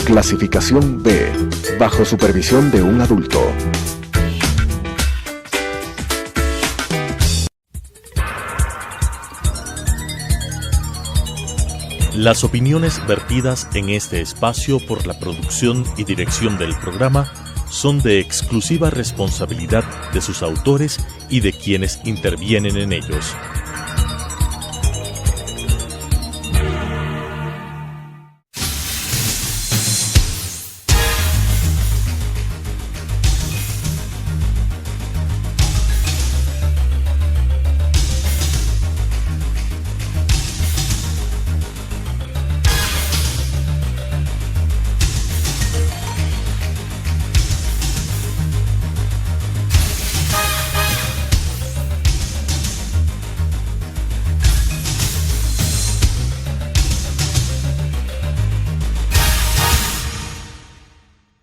Clasificación B, bajo supervisión de un adulto. Las opiniones vertidas en este espacio por la producción y dirección del programa son de exclusiva responsabilidad de sus autores y de quienes intervienen en ellos.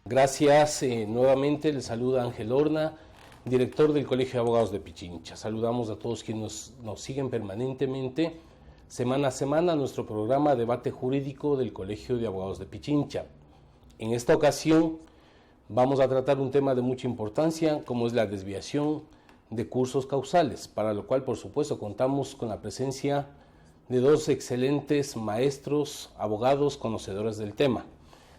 Gracias, nuevamente les saluda Ángel Horna, director del Colegio de Abogados de Pichincha. Saludamos a todos quienes nos siguen permanentemente, semana a semana, nuestro programa Debate Jurídico del Colegio de Abogados de Pichincha. En esta ocasión vamos a tratar un tema de mucha importancia, como es la desviación de cursos causales, para lo cual, por supuesto, contamos con la presencia de dos excelentes maestros, abogados, conocedores del tema.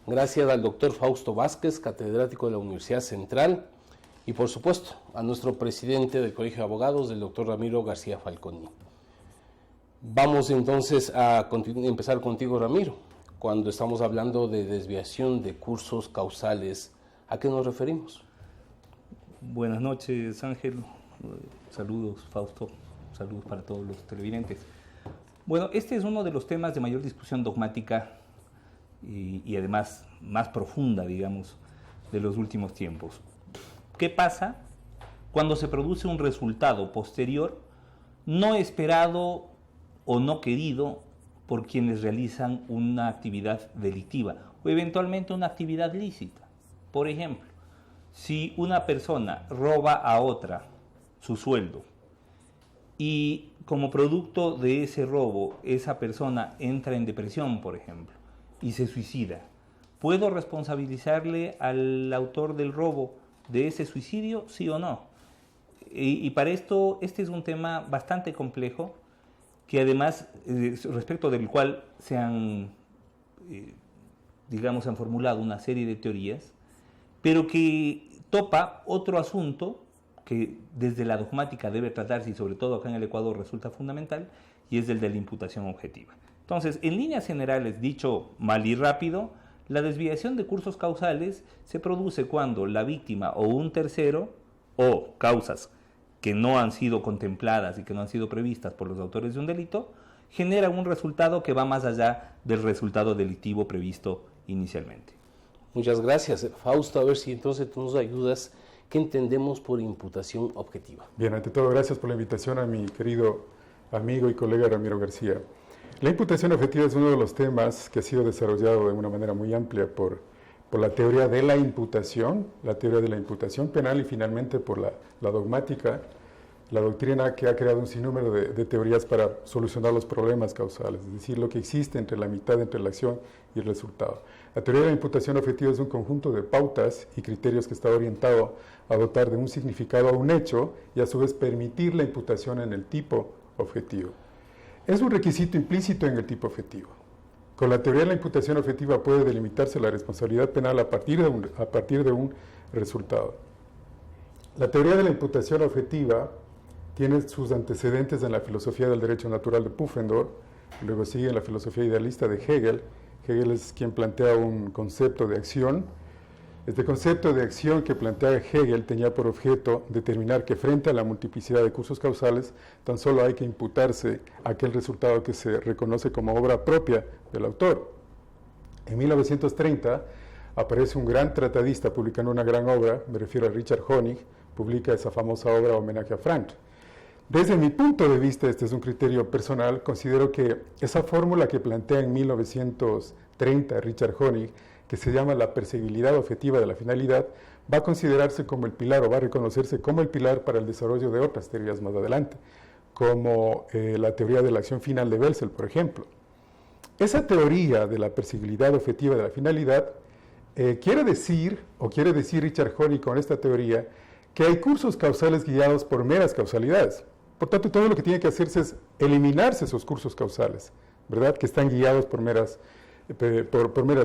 Gracias al doctor Fausto Vázquez, catedrático de la Universidad Central, y por supuesto a nuestro presidente del Colegio de Abogados, el doctor Ramiro García Falconi. Vamos entonces a empezar contigo, Ramiro. Cuando estamos hablando de desviación de cursos causales, ¿a qué nos referimos? Buenas noches, Ángel. Saludos, Fausto. Saludos para todos los televidentes. Bueno, este es uno de los temas de mayor discusión dogmática y además más profunda, digamos, de los últimos tiempos. ¿Qué pasa cuando se produce un resultado posterior no esperado o no querido por quienes realizan una actividad delictiva o eventualmente una actividad lícita? Por ejemplo, si una persona roba a otra su sueldo y como producto de ese robo esa persona entra en depresión, por ejemplo, y se suicida, ¿puedo responsabilizarle al autor del robo de ese suicidio, sí o no? Y para esto, este es un tema bastante complejo, que además, respecto del cual se han, han formulado una serie de teorías, pero que topa otro asunto que desde la dogmática debe tratarse, y sobre todo acá en el Ecuador resulta fundamental, y es el de la imputación objetiva. Entonces, en líneas generales, dicho mal y rápido, la desviación de cursos causales se produce cuando la víctima o un tercero, o causas que no han sido contempladas y que no han sido previstas por los autores de un delito, genera un resultado que va más allá del resultado delictivo previsto inicialmente. Muchas gracias. Fausto, a ver si entonces tú nos ayudas. ¿Qué entendemos por imputación objetiva? Bien, ante todo, gracias por la invitación a mi querido amigo y colega Ramiro García. La imputación objetiva es uno de los temas que ha sido desarrollado de una manera muy amplia por la teoría de la imputación penal y finalmente por la dogmática, la doctrina que ha creado un sinnúmero de teorías para solucionar los problemas causales, es decir, lo que existe entre la mitad entre la acción y el resultado. La teoría de la imputación objetiva es un conjunto de pautas y criterios que está orientado a dotar de un significado a un hecho y a su vez permitir la imputación en el tipo objetivo. Es un requisito implícito en el tipo objetivo. Con la teoría de la imputación objetiva puede delimitarse la responsabilidad penal a partir de un resultado. La teoría de la imputación objetiva tiene sus antecedentes en la filosofía del derecho natural de Pufendorf, luego sigue en la filosofía idealista de Hegel. Hegel es quien plantea un concepto de acción. Este concepto de acción que plantea Hegel tenía por objeto determinar que frente a la multiplicidad de cursos causales, tan solo hay que imputarse aquel resultado que se reconoce como obra propia del autor. En 1930 aparece un gran tratadista publicando una gran obra, me refiero a Richard Honig, publica esa famosa obra Homenaje a Frank. Desde mi punto de vista, este es un criterio personal, considero que esa fórmula que plantea en 1930 Richard Honig, que se llama la perseguibilidad objetiva de la finalidad, va a considerarse como el pilar o va a reconocerse como el pilar para el desarrollo de otras teorías más adelante, como la teoría de la acción final de Belsel, por ejemplo. Esa teoría de la perseguibilidad objetiva de la finalidad quiere decir Richard Honey con esta teoría que hay cursos causales guiados por meras causalidades. Por tanto, todo lo que tiene que hacerse es eliminarse esos cursos causales, ¿verdad? Que están guiados por meras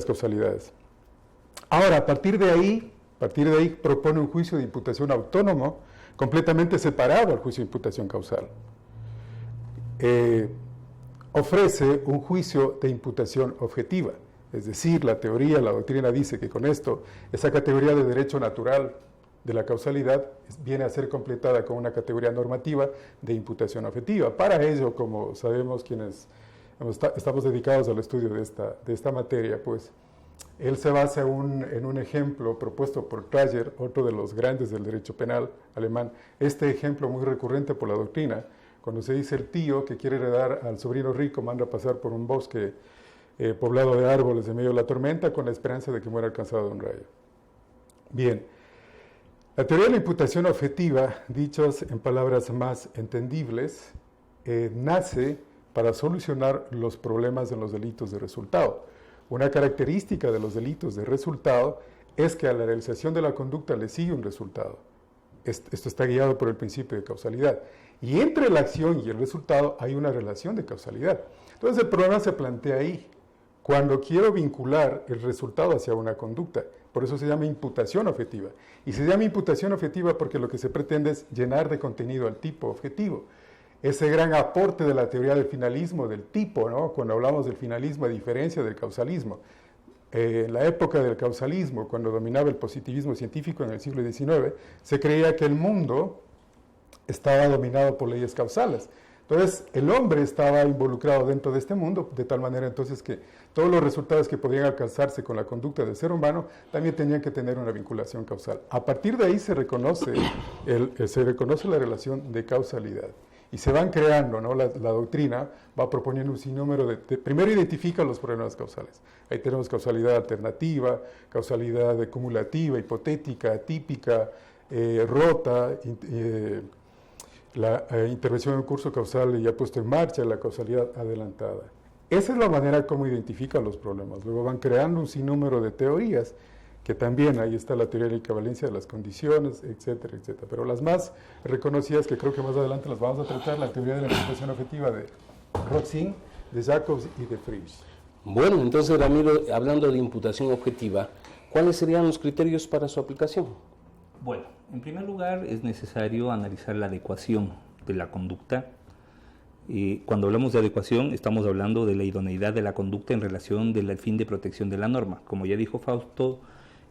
causalidades. Ahora, a partir de ahí propone un juicio de imputación autónomo, completamente separado al juicio de imputación causal. Ofrece un juicio de imputación objetiva, es decir, la doctrina dice que con esto, esa categoría de derecho natural de la causalidad viene a ser completada con una categoría normativa de imputación objetiva. Para ello, como sabemos quienes estamos dedicados al estudio de esta materia, pues él se basa en un ejemplo propuesto por Trager, otro de los grandes del derecho penal alemán. Este ejemplo muy recurrente por la doctrina, cuando se dice el tío que quiere heredar al sobrino rico, manda a pasar por un bosque poblado de árboles en medio de la tormenta con la esperanza de que muera alcanzado de un rayo. Bien, la teoría de la imputación objetiva, dichos en palabras más entendibles, nace para solucionar los problemas de los delitos de resultado. Una característica de los delitos de resultado es que a la realización de la conducta le sigue un resultado. Esto está guiado por el principio de causalidad. Y entre la acción y el resultado hay una relación de causalidad. Entonces el problema se plantea ahí, cuando quiero vincular el resultado hacia una conducta. Por eso se llama imputación objetiva. Y se llama imputación objetiva porque lo que se pretende es llenar de contenido al tipo objetivo. Ese gran aporte de la teoría del finalismo, del tipo, ¿no? Cuando hablamos del finalismo, a diferencia del causalismo. En la época del causalismo, cuando dominaba el positivismo científico en el siglo XIX, se creía que el mundo estaba dominado por leyes causales. Entonces, el hombre estaba involucrado dentro de este mundo, de tal manera entonces que todos los resultados que podían alcanzarse con la conducta del ser humano también tenían que tener una vinculación causal. A partir de ahí se reconoce la relación de causalidad. Y se van creando, ¿no? La doctrina va proponiendo un sinnúmero primero identifica los problemas causales. Ahí tenemos causalidad alternativa, causalidad cumulativa, hipotética, atípica, rota, la intervención en curso causal ya puesto en marcha, la causalidad adelantada. Esa es la manera como identifican los problemas. Luego van creando un sinnúmero de teorías, que también ahí está la teoría de la equivalencia de las condiciones, etcétera, etcétera. Pero las más reconocidas, que creo que más adelante las vamos a tratar, la teoría de la imputación objetiva de Rotzing, de Jacobs y de Frisch. Bueno, entonces, Ramiro, hablando de imputación objetiva, ¿cuáles serían los criterios para su aplicación? Bueno, en primer lugar es necesario analizar la adecuación de la conducta. Cuando hablamos de adecuación estamos hablando de la idoneidad de la conducta en relación del fin de protección de la norma. Como ya dijo Fausto,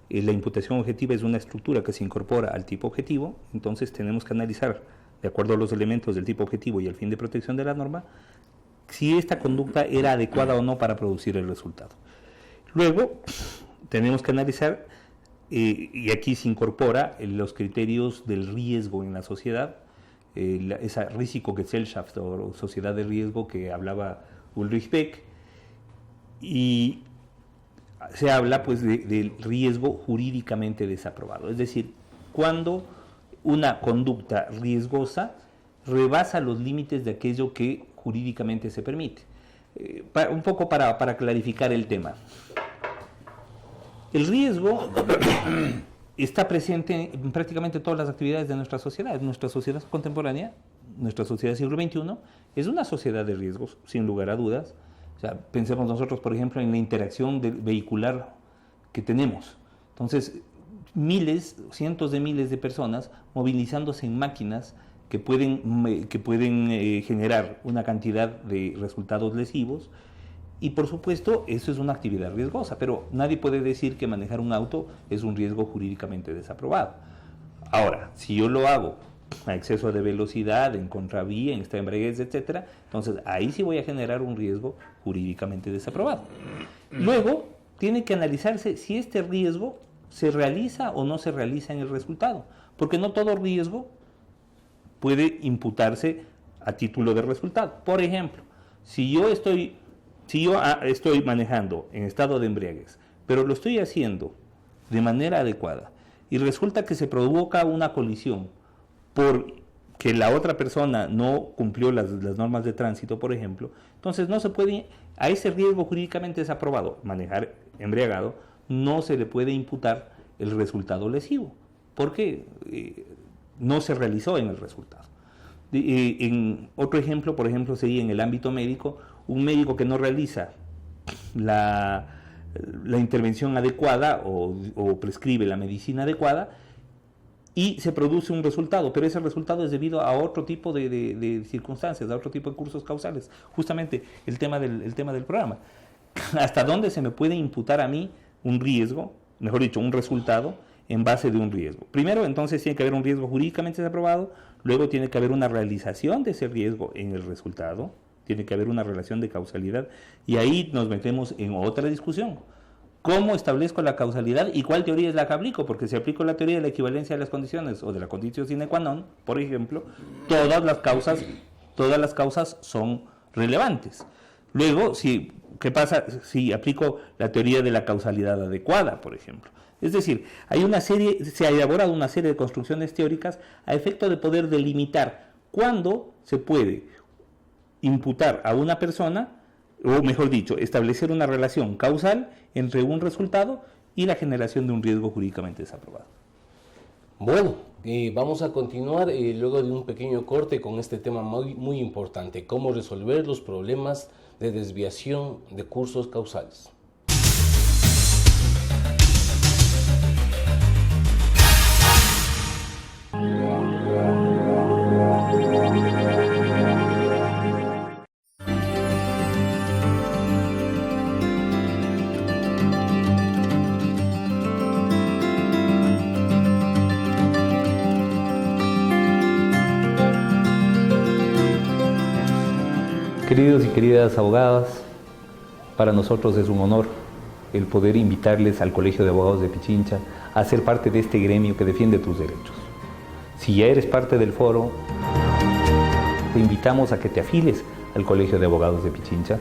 la imputación objetiva es una estructura que se incorpora al tipo objetivo, entonces tenemos que analizar, de acuerdo a los elementos del tipo objetivo y el fin de protección de la norma, si esta conducta era adecuada o no para producir el resultado. Luego, tenemos que analizar, y aquí se incorpora los criterios del riesgo en la sociedad, esa Risikogesellschaft o sociedad de riesgo que hablaba Ulrich Beck, y se habla pues del riesgo jurídicamente desaprobado, es decir, cuando una conducta riesgosa rebasa los límites de aquello que jurídicamente se permite. Un poco para clarificar el tema. El riesgo está presente en prácticamente todas las actividades de nuestra sociedad. Nuestra sociedad contemporánea, nuestra sociedad del siglo XXI, es una sociedad de riesgos, sin lugar a dudas. O sea, pensemos nosotros, por ejemplo, en la interacción vehicular que tenemos. Entonces, cientos de miles de personas movilizándose en máquinas que pueden generar una cantidad de resultados lesivos. Y por supuesto, eso es una actividad riesgosa, pero nadie puede decir que manejar un auto es un riesgo jurídicamente desaprobado. Ahora, si yo lo hago a exceso de velocidad, en contravía, en extraembriaguez, etcétera, entonces ahí sí voy a generar un riesgo jurídicamente desaprobado. Luego, tiene que analizarse si este riesgo se realiza o no se realiza en el resultado, porque no todo riesgo puede imputarse a título de resultado. Por ejemplo, si yo estoy manejando en estado de embriaguez, pero lo estoy haciendo de manera adecuada y resulta que se provoca una colisión porque la otra persona no cumplió las normas de tránsito, por ejemplo, entonces no se puede, a ese riesgo jurídicamente desaprobado, manejar embriagado, no se le puede imputar el resultado lesivo, porque no se realizó en el resultado. En otro ejemplo, por ejemplo, sería en el ámbito médico, un médico que no realiza la intervención adecuada o prescribe la medicina adecuada y se produce un resultado, pero ese resultado es debido a otro tipo de circunstancias, a otro tipo de cursos causales, justamente el tema del programa. ¿Hasta dónde se me puede imputar a mí un riesgo, mejor dicho, un resultado en base de un riesgo? Primero, entonces, tiene que haber un riesgo jurídicamente aprobado, luego tiene que haber una realización de ese riesgo en el resultado, tiene que haber una relación de causalidad, y ahí nos metemos en otra discusión. ¿Cómo establezco la causalidad y cuál teoría es la que aplico? Porque si aplico la teoría de la equivalencia de las condiciones o de la condición sine qua non, por ejemplo, todas las causas son relevantes. Luego, ¿qué pasa si aplico la teoría de la causalidad adecuada, por ejemplo? Es decir, se ha elaborado una serie de construcciones teóricas a efecto de poder delimitar cuándo se puede imputar a una persona, o mejor dicho, establecer una relación causal entre un resultado y la generación de un riesgo jurídicamente desaprobado. Bueno, vamos a continuar luego de un pequeño corte con este tema muy, muy importante, cómo resolver los problemas de desviación de cursos causales. Queridos y queridas abogadas, para nosotros es un honor el poder invitarles al Colegio de Abogados de Pichincha a ser parte de este gremio que defiende tus derechos. Si ya eres parte del foro, te invitamos a que te afiles al Colegio de Abogados de Pichincha,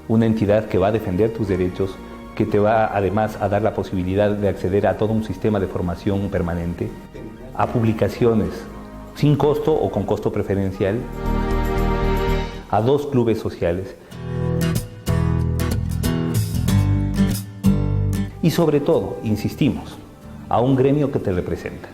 una entidad que va a defender tus derechos, que te va además a dar la posibilidad de acceder a todo un sistema de formación permanente, a publicaciones sin costo o con costo preferencial, a 2 clubes sociales y sobre todo, insistimos, a un gremio que te representa.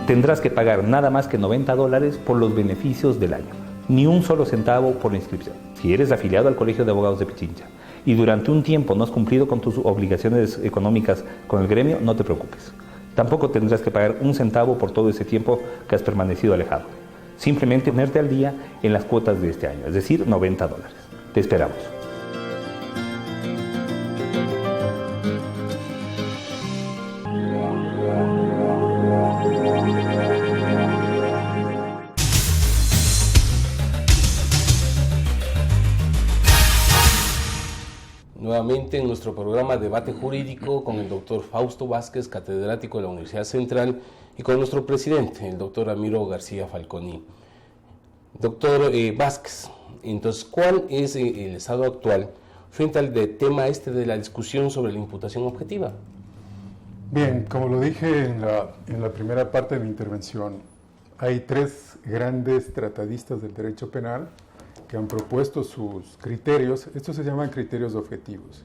Tendrás que pagar nada más que $90 por los beneficios del año, ni un solo centavo por la inscripción. Si eres afiliado al Colegio de Abogados de Pichincha y durante un tiempo no has cumplido con tus obligaciones económicas con el gremio, no te preocupes. Tampoco tendrás que pagar un centavo por todo ese tiempo que has permanecido alejado. Simplemente ponerte al día en las cuotas de este año, es decir, $90. Te esperamos. Nuevamente en nuestro programa Debate Jurídico con el doctor Fausto Vázquez, catedrático de la Universidad Central, y con nuestro presidente, el doctor Ramiro García Falconi. Doctor Vázquez, entonces, ¿cuál es el estado actual frente al tema de la discusión sobre la imputación objetiva? Bien, como lo dije en la primera parte de mi intervención, hay 3 grandes tratadistas del derecho penal que han propuesto sus criterios. Estos se llaman criterios objetivos.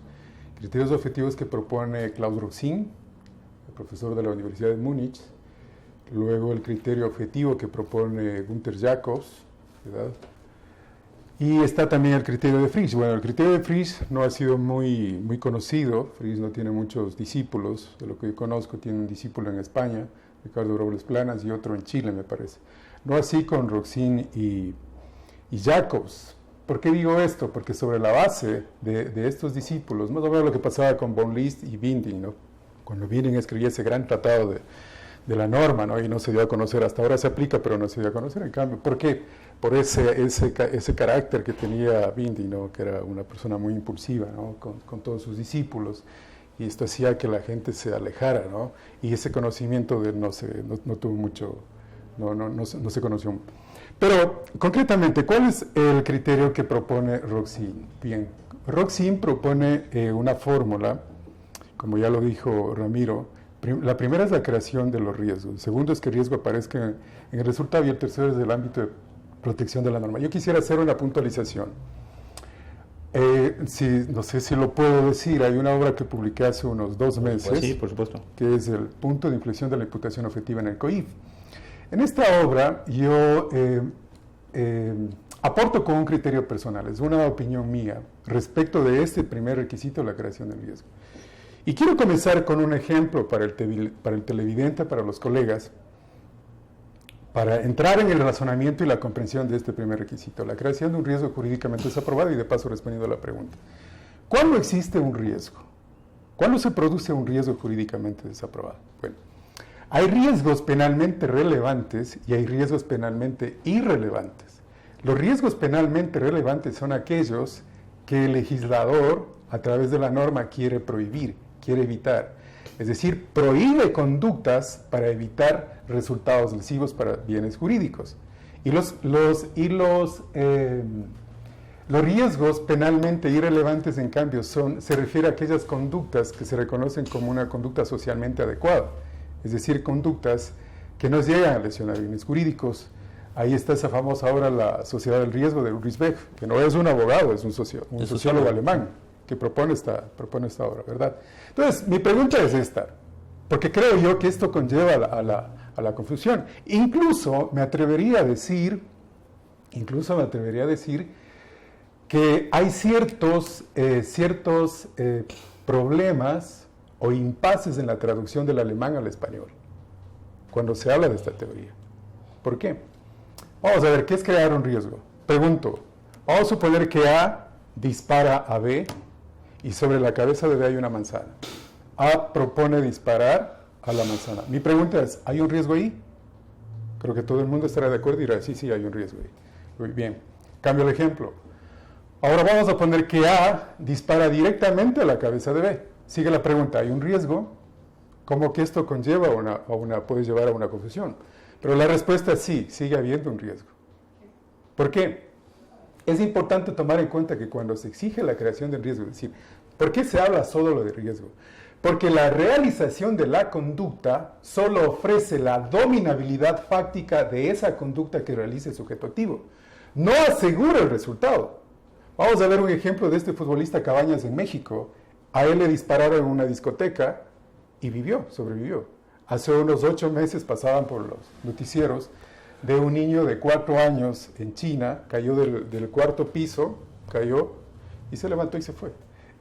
Criterios objetivos que propone Klaus Roxin, el profesor de la Universidad de Múnich. Luego el criterio objetivo que propone Günther Jacobs, ¿verdad? Y está también el criterio de Frisch. Bueno, el criterio de Frisch no ha sido muy conocido. Frisch no tiene muchos discípulos. De lo que yo conozco, tiene un discípulo en España, Ricardo Robles Planas, y otro en Chile, me parece. No así con Roxin y Jacobs. ¿Por qué digo esto? Porque sobre la base de estos discípulos, más o menos lo que pasaba con von List y Winding, ¿no? Cuando Winding escribía ese gran tratado de la norma, ¿no? Y no se dio a conocer, hasta ahora se aplica, pero no se dio a conocer, en cambio. ¿Por qué? Por ese carácter que tenía Winding, ¿no? Que era una persona muy impulsiva, ¿no? Con todos sus discípulos, y esto hacía que la gente se alejara, ¿no? Y ese conocimiento de él no tuvo mucho, no se conoció. Pero, concretamente, ¿cuál es el criterio que propone Roxin? Bien, Roxin propone una fórmula, como ya lo dijo Ramiro. La primera es la creación de los riesgos, el segundo es que el riesgo aparezca en el resultado, y el tercero es el ámbito de protección de la norma. Yo quisiera hacer una puntualización. Sí, no sé si lo puedo decir, hay una obra que publiqué hace unos 2 meses, Sí, por supuesto. que es el punto de inflexión de la imputación objetiva en el COIF. En esta obra yo aporto con un criterio personal, es una opinión mía respecto de este primer requisito, la creación del riesgo. Y quiero comenzar con un ejemplo para el televidente, para los colegas, para entrar en el razonamiento y la comprensión de este primer requisito, la creación de un riesgo jurídicamente desaprobado, y de paso respondiendo a la pregunta. ¿Cuándo existe un riesgo? ¿Cuándo se produce un riesgo jurídicamente desaprobado? Bueno, hay riesgos penalmente relevantes y hay riesgos penalmente irrelevantes. Los riesgos penalmente relevantes son aquellos que el legislador, a través de la norma, quiere prohibir, quiere evitar. Es decir, prohíbe conductas para evitar resultados lesivos para bienes jurídicos. Y los riesgos penalmente irrelevantes, en cambio, se refiere a aquellas conductas que se reconocen como una conducta socialmente adecuada. Es decir, conductas que no llegan a lesionar bienes jurídicos. Ahí está esa famosa obra, La Sociedad del Riesgo, de Ulrich Beck, que no es un abogado, es un sociólogo alemán que propone esta obra, ¿verdad? Entonces, mi pregunta es esta, porque creo yo que esto conlleva a la confusión. Incluso me atrevería a decir que hay ciertos problemas o impases en la traducción del alemán al español, cuando se habla de esta teoría. ¿Por qué? Vamos a ver, ¿qué es crear un riesgo? Pregunto, vamos a suponer que A dispara a B, y sobre la cabeza de B hay una manzana. A propone disparar a la manzana. Mi pregunta es, ¿hay un riesgo ahí? Creo que todo el mundo estará de acuerdo y dirá, sí, hay un riesgo ahí. Muy bien. Cambio el ejemplo. Ahora vamos a poner que A dispara directamente a la cabeza de B. Sigue la pregunta, ¿hay un riesgo? ¿Cómo que esto conlleva puede llevar a una confusión? Pero la respuesta es sí, sigue habiendo un riesgo. ¿Por qué? Es importante tomar en cuenta que cuando se exige la creación del riesgo, es decir, ¿por qué se habla solo de riesgo? Porque la realización de la conducta solo ofrece la dominabilidad fáctica de esa conducta que realiza el sujeto activo. No asegura el resultado. Vamos a ver un ejemplo de este futbolista Cabañas en México. A él le dispararon en una discoteca y sobrevivió. Hace unos 8 meses pasaban por los noticieros de un niño de 4 años en China, cayó del 4º piso, cayó y se levantó y se fue.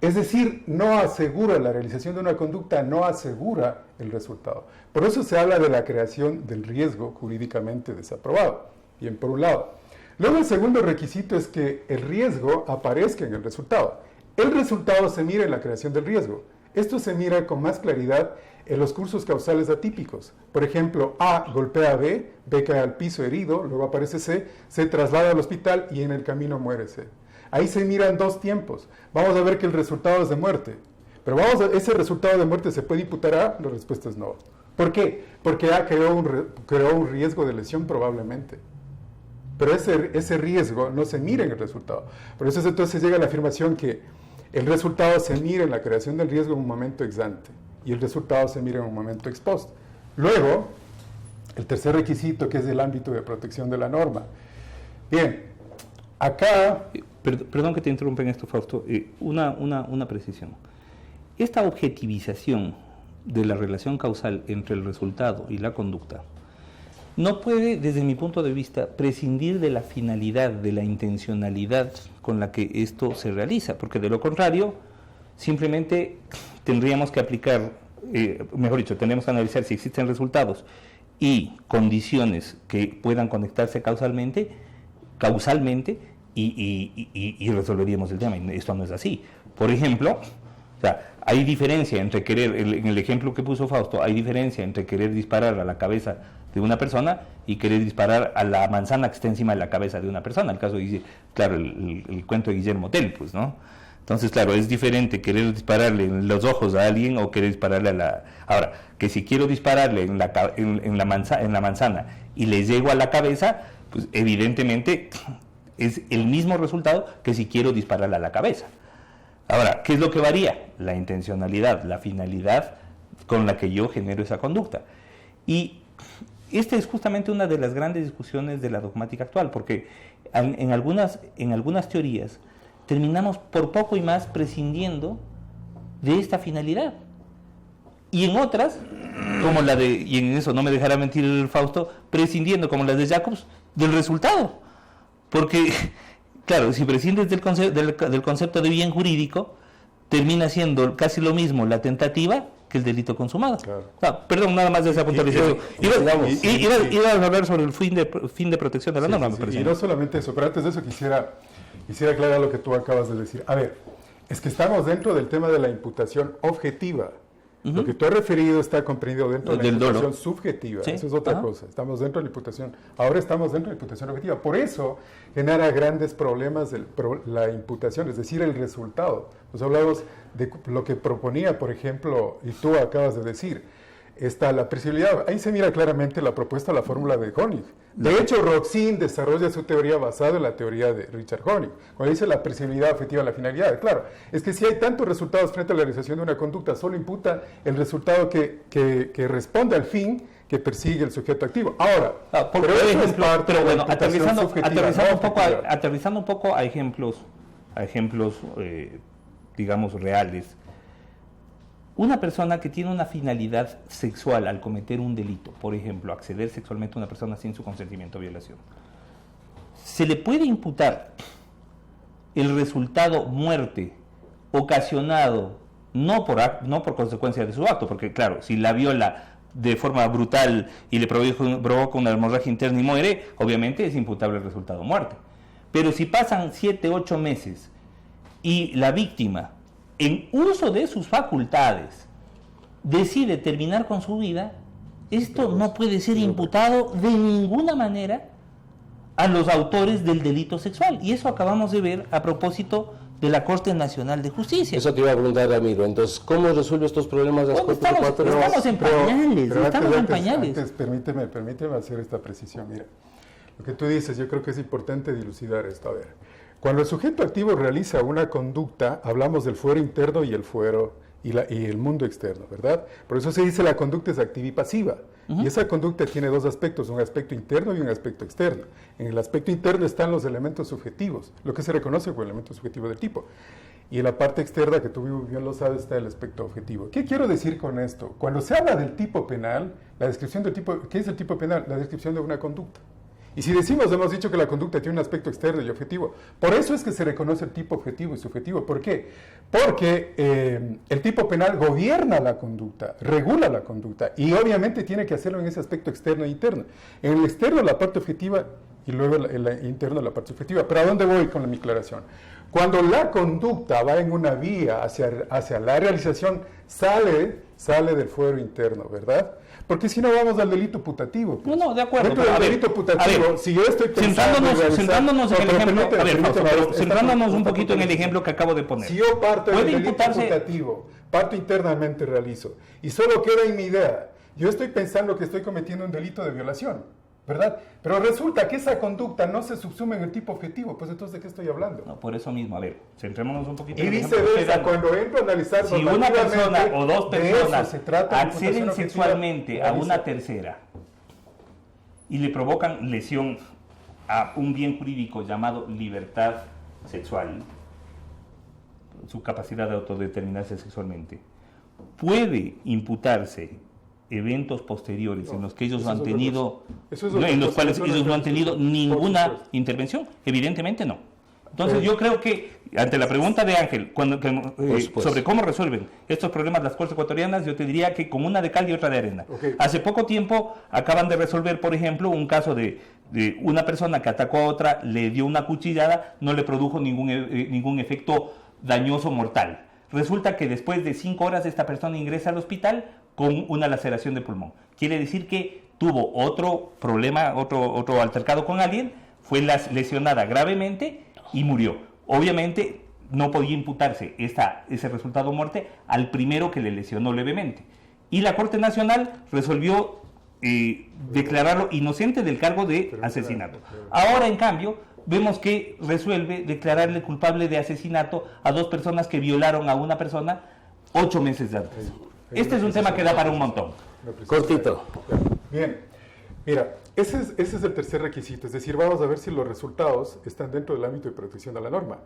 Es decir, no asegura la realización de una conducta, no asegura el resultado. Por eso se habla de la creación del riesgo jurídicamente desaprobado. Bien, por un lado. Luego el segundo requisito es que el riesgo aparezca en el resultado. El resultado se mira en la creación del riesgo. Esto se mira con más claridad en los cursos causales atípicos. Por ejemplo, A golpea a B, B cae al piso herido, luego aparece C, se traslada al hospital y en el camino muere C. Ahí se miran 2 tiempos. Vamos a ver que el resultado es de muerte. Pero ese resultado de muerte se puede imputar a A, la respuesta es no. ¿Por qué? Porque A creó un riesgo de lesión probablemente. Pero ese riesgo no se mira en el resultado. Por eso entonces llega la afirmación que el resultado se mira en la creación del riesgo en un momento ex ante y el resultado se mira en un momento ex post. Luego, el tercer requisito, que es el ámbito de protección de la norma. Bien, acá... Perdón que te interrumpa en esto, Fausto. Una precisión. Esta objetivización de la relación causal entre el resultado y la conducta no puede, desde mi punto de vista, prescindir de la finalidad, de la intencionalidad con la que esto se realiza, porque de lo contrario, simplemente tendríamos que aplicar, mejor dicho, tendríamos que analizar si existen resultados y condiciones que puedan conectarse causalmente y resolveríamos el tema. Y esto no es así. Por ejemplo, o sea, hay diferencia entre querer, en el ejemplo que puso Fausto, hay diferencia entre querer disparar a la cabeza de una persona y querer disparar a la manzana que está encima de la cabeza de una persona. El caso dice, claro, el cuento de Guillermo Tell, pues, ¿no? Entonces, claro, es diferente querer dispararle en los ojos a alguien o querer dispararle a la... Ahora, que si quiero dispararle en la manzana y le llego a la cabeza, pues evidentemente es el mismo resultado que si quiero dispararle a la cabeza. Ahora, ¿qué es lo que varía? La intencionalidad, la finalidad con la que yo genero esa conducta. Y esta es justamente una de las grandes discusiones de la dogmática actual, porque en algunas teorías terminamos por poco y más prescindiendo de esta finalidad. Y en otras, como la de, y en eso no me dejará mentir Fausto, prescindiendo, como las de Jacobs, del resultado. Porque, claro, si prescindes del concepto de bien jurídico, termina siendo casi lo mismo la tentativa que el delito consumado. Claro. Perdón, nada más de esa puntualización. Iba a hablar sobre el fin de protección de la norma, me parece. Y no solamente eso, pero antes de eso quisiera aclarar lo que tú acabas de decir. A ver, es que estamos dentro del tema de la imputación objetiva. Lo que tú has referido está comprendido dentro de la imputación subjetiva. Sí. Eso es otra cosa. Estamos dentro de la imputación. Ahora estamos dentro de la imputación objetiva. Por eso genera grandes problemas la imputación, es decir, el resultado. Nos hablamos de lo que proponía, por ejemplo, y tú acabas de decir, está la previsibilidad. Ahí se mira claramente la propuesta, la fórmula de Honig. De hecho, Roxin desarrolla su teoría basada en la teoría de Richard Honig, cuando dice la previsibilidad objetiva de la finalidad. Claro, es que si hay tantos resultados frente a la realización de una conducta, solo imputa el resultado que responde al fin que persigue el sujeto activo. Ahora, aterrizando un poco a ejemplos, digamos, reales. Una persona que tiene una finalidad sexual al cometer un delito, por ejemplo, acceder sexualmente a una persona sin su consentimiento o violación, se le puede imputar el resultado muerte ocasionado no por consecuencia de su acto, porque claro, si la viola de forma brutal y le provoca una hemorragia interna y muere, obviamente es imputable el resultado muerte. Pero si pasan 7, 8 meses y la víctima, en uso de sus facultades, decide terminar con su vida, esto no puede ser imputado de ninguna manera a los autores del delito sexual. Y eso acabamos de ver a propósito de la Corte Nacional de Justicia. Eso te iba a preguntar, Ramiro. Entonces, ¿cómo resuelve estos problemas de las Cortes de Cuatro? Estamos en pañales, Antes, permíteme hacer esta precisión. Mira, lo que tú dices, yo creo que es importante dilucidar esto. A ver, cuando el sujeto activo realiza una conducta, hablamos del fuero interno y el fuero y el mundo externo, ¿verdad? Por eso se dice la conducta es activa y pasiva. Y esa conducta tiene dos aspectos, un aspecto interno y un aspecto externo. En el aspecto interno están los elementos subjetivos, lo que se reconoce como elemento subjetivo del tipo. Y en la parte externa, que tú bien lo sabes, está el aspecto objetivo. ¿Qué quiero decir con esto? Cuando se habla del tipo penal, la descripción del tipo, ¿qué es el tipo penal? La descripción de una conducta. Y si hemos dicho que la conducta tiene un aspecto externo y objetivo, por eso es que se reconoce el tipo objetivo y subjetivo. ¿Por qué? Porque el tipo penal gobierna la conducta, regula la conducta, y obviamente tiene que hacerlo en ese aspecto externo e interno. En el externo la parte objetiva y luego en el interno la parte subjetiva. ¿Pero a dónde voy con mi aclaración? Cuando la conducta va en una vía hacia la realización, sale del fuero interno, ¿verdad? Porque si no vamos al delito putativo. Pues. No, de acuerdo. Dentro del delito putativo, si yo estoy pensando centrándonos en el ejemplo, centrándonos un poquito en el ejemplo que acabo de poner. Si yo parto del delito putativo, parto internamente, realizo, y solo queda en mi idea, yo estoy pensando que estoy cometiendo un delito de violación, ¿verdad? Pero resulta que esa conducta no se subsume en el tipo objetivo, pues entonces ¿de qué estoy hablando? No, por eso mismo, a ver, centrémonos un poquito en el ejemplo. Y viceversa, cuando entro a analizar si una persona o dos personas acceden sexualmente a una tercera y le provocan lesión a un bien jurídico llamado libertad sexual, su capacidad de autodeterminarse sexualmente, puede imputarse eventos posteriores en los que ellos han tenido, en los cuales ellos no han tenido ninguna intervención, evidentemente no. Entonces yo creo que ante la pregunta de Ángel sobre cómo resuelven estos problemas las Cortes ecuatorianas, yo te diría que con una de cal y otra de arena. Hace poco tiempo acaban de resolver, por ejemplo, un caso de una persona que atacó a otra, le dio una cuchillada, no le produjo ningún efecto dañoso mortal. Resulta que después de 5 horas esta persona ingresa al hospital con una laceración de pulmón. Quiere decir que tuvo otro problema, otro altercado con alguien, fue lesionada gravemente y murió. Obviamente no podía imputarse ese resultado de muerte al primero que le lesionó levemente. Y la Corte Nacional resolvió declararlo inocente del cargo de asesinato. Ahora, en cambio, vemos que resuelve declararle culpable de asesinato a 2 personas que violaron a una persona 8 meses antes. Este es un tema que da para un montón. Cortito. Bien, mira, ese es el tercer requisito, es decir, vamos a ver si los resultados están dentro del ámbito de protección de la norma.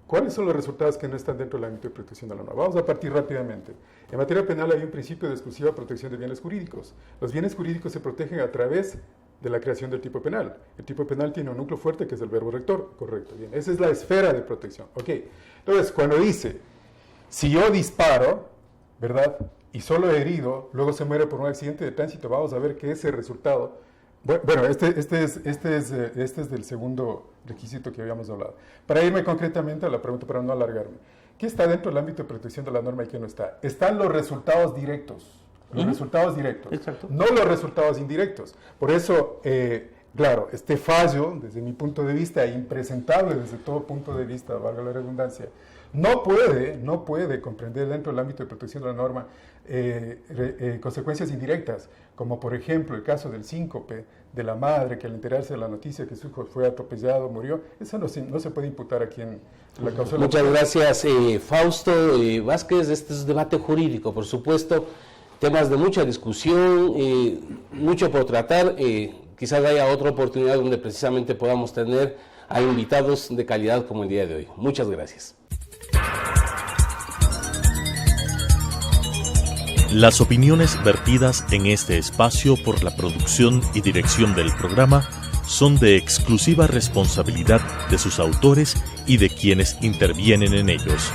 ¿Cuáles son los resultados que no están dentro del ámbito de protección de la norma? Vamos a partir rápidamente. En materia penal hay un principio de exclusiva protección de bienes jurídicos. Los bienes jurídicos se protegen a través de la creación del tipo penal. El tipo penal tiene un núcleo fuerte que es el verbo rector. Correcto, bien. Esa es la esfera de protección. Ok. Entonces, cuando dice, si yo disparo, ¿verdad? Y solo he herido, luego se muere por un accidente de tránsito, vamos a ver que ese resultado... Bueno, este es del segundo requisito que habíamos hablado. Para irme concretamente a la pregunta, para no alargarme. ¿Qué está dentro del ámbito de protección de la norma y qué no está? Están los resultados directos. Los resultados directos. Exacto. No los resultados indirectos. Por eso, claro, este fallo, desde mi punto de vista, impresentable desde todo punto de vista, valga la redundancia, no puede comprender dentro del ámbito de protección de la norma consecuencias indirectas, como por ejemplo el caso del síncope de la madre que al enterarse de la noticia que su hijo fue atropellado, murió. Eso no se puede imputar aquí en la causa. Muchas gracias, Fausto Vázquez. Este es un debate jurídico, por supuesto, temas de mucha discusión, mucho por tratar. Quizás haya otra oportunidad donde precisamente podamos tener a invitados de calidad como el día de hoy. Muchas gracias. Las opiniones vertidas en este espacio por la producción y dirección del programa son de exclusiva responsabilidad de sus autores y de quienes intervienen en ellos.